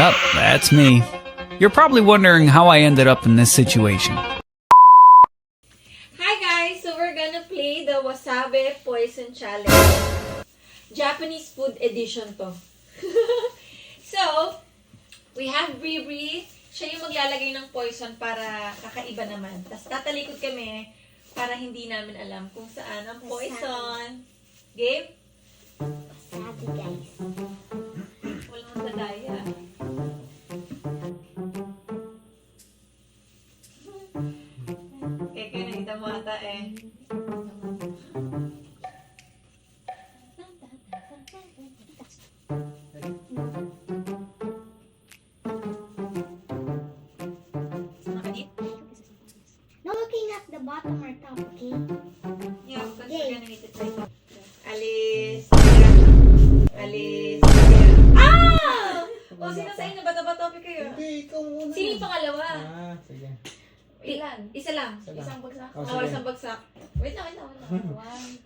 Yup, that's me. You're probably wondering how I ended up in this situation. Hi guys! So we're gonna play the Wasabi Poison Challenge. Japanese food edition to. So, we have Bree. Siya yung maglalagay ng poison para kakaiba naman. Tapos tatalikod kami para hindi namin alam kung saan ang poison. Game? Wasabi, guys. Walang magdadaya. Kaya nakita mo ata eh. No looking at the bottom or top, okay? Yeah, because Yay. we're gonna need to try to. Alis. Alis. Ah! O, sino sa inyo? Bato-bato kayo? Hindi, ikaw muna. Sino yung pangalawa? Sige. Ilan? Isa lang. Isa lang. Isang bagsak. Oh, Oh, sige. isang bagsak. Wait lang. 1,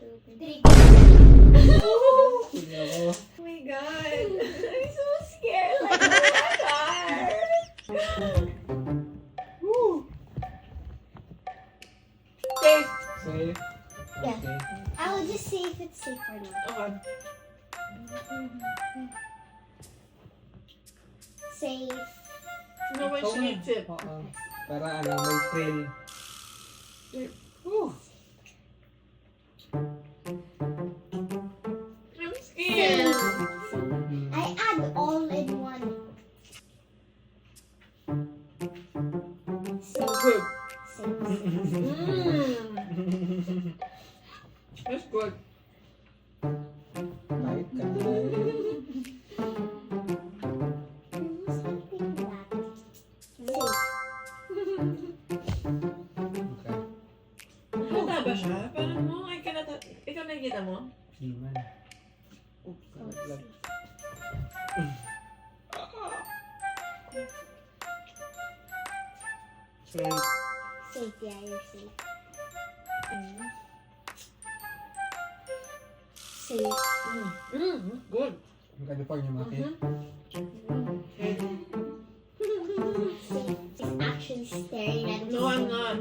2, 3. 3. Sige ako. Oh my God. I'm so scared. Like, oh my God. Safe. Safe. Yeah. Okay. I will just see if it's safe or not. Okay. Safe. No one should eat it. Oo. Para ano, may trail. I'm scared. I add all in one. Safe. Good. Safe. That's good. Light ka na. Who's eating that? Safe. Okay. Hata ba siya? Parang mo, ay ka nata... Ikaw nakikita mo? Hindi man. Oops, nalaglag. Safe. Safe, yeah, you're safe. Safe. Good. Ang California market. Safe. Just actually staring at me. No, I'm not.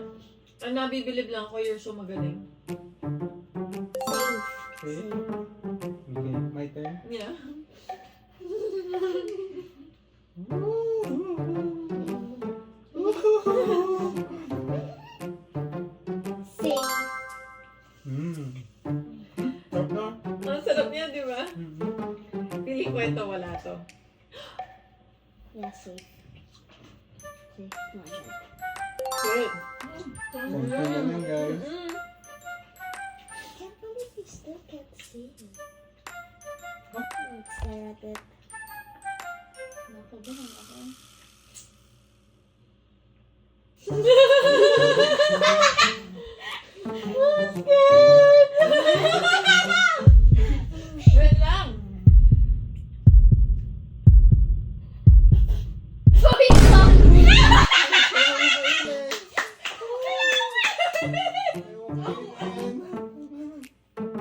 I'm nabibilib lang ako. You're so magaling. Safe. Safe. Okay, my turn. Yeah. Safe. Stop na. Ang sarap niya, di ba? Piling ko ito, wala to. Yeah, safe. Safe. No, I don't. Good. Konti lang yan, guys. Can't believe you still can't see it. Let's stare at it. Nakabahan ako. Wait lang.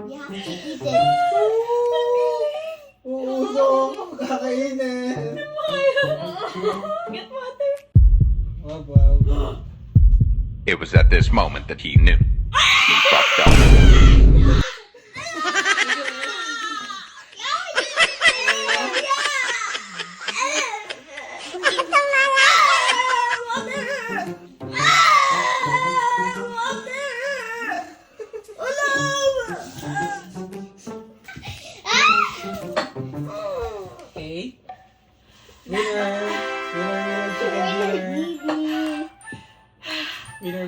You have to eat it. Uuso! Kakainin! Get water. Wow, wow. It was at this moment that he knew. He fucked up. Okay. Winner! Winner, chicken dinner!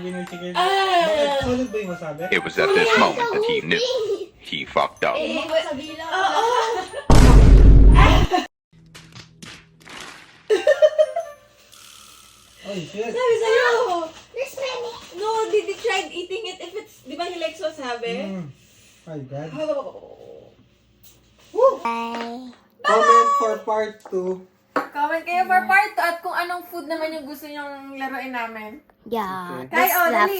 Winner, chicken. Bakit? Solid ba yung wasabi? It was at this moment that he knew. He fucked up. Oh, shit! Sabi sa'yo. There's many. No, did you try eating it if it's, di ba he likes wasabi? My God. Bye. Comment for part 2. Comment kayo for part 2 at kung anong food naman yung gusto nyong laruin namin. Yeah. Okay. Kay, oh, dali.